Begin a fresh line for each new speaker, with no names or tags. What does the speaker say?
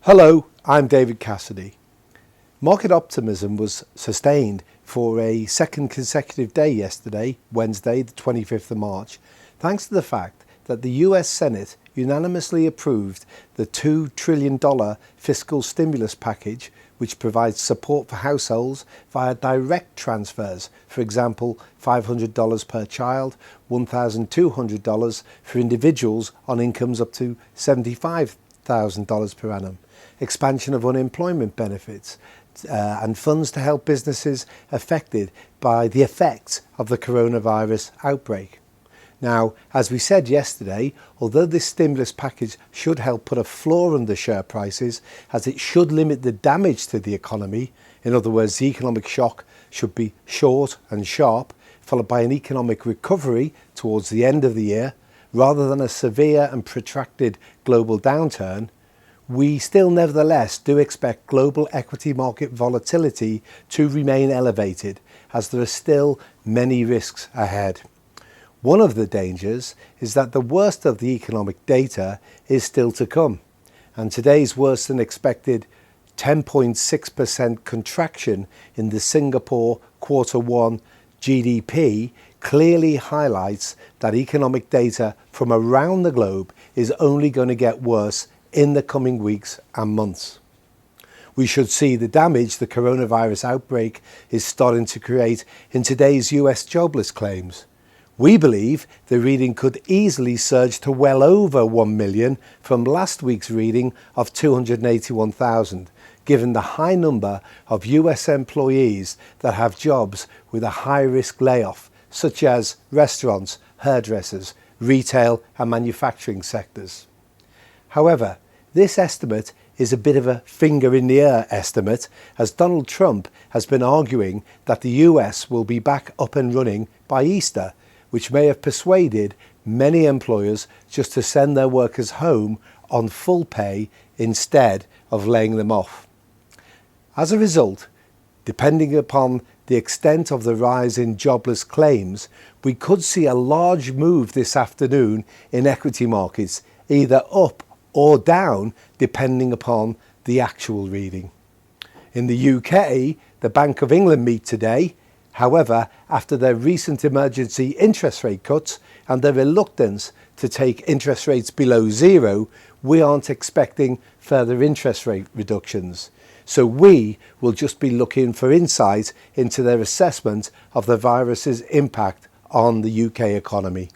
Hello, I'm David Cassidy. Market optimism was sustained for a second consecutive day yesterday, Wednesday, the 25th of March, thanks to the fact that the US Senate unanimously approved the $2 trillion fiscal stimulus package, which provides support for households via direct transfers, for example, $500 per child, $1,200 for individuals on incomes up to $75,000 per annum, expansion of unemployment benefits, and funds to help businesses affected by the effects of the coronavirus outbreak. Now, as we said yesterday, although this stimulus package should help put a floor under share prices, as it should limit the damage to the economy, in other words, the economic shock should be short and sharp, followed by an economic recovery towards the end of the year, rather than a severe and protracted global downturn, we still nevertheless do expect global equity market volatility to remain elevated, as there are still many risks ahead. One of the dangers is that the worst of the economic data is still to come, and today's worse than expected 10.6% contraction in the Singapore Q1 GDP clearly highlights that economic data from around the globe is only going to get worse in the coming weeks and months. We should see the damage the coronavirus outbreak is starting to create in today's US jobless claims. We believe the reading could easily surge to well over 1 million from last week's reading of 281,000, given the high number of US employees that have jobs with a high-risk layoff, such as restaurants, hairdressers, retail and manufacturing sectors. However, this estimate is a bit of a finger in the air estimate, as Donald Trump has been arguing that the US will be back up and running by Easter, which may have persuaded many employers just to send their workers home on full pay instead of laying them off. As a result, depending upon the extent of the rise in jobless claims, we could see a large move this afternoon in equity markets, either up or down depending upon the actual reading. In the UK, the Bank of England meet today. However, after their recent emergency interest rate cuts and their reluctance to take interest rates below zero, we aren't expecting further interest rate reductions. So we will just be looking for insight into their assessment of the virus's impact on the UK economy.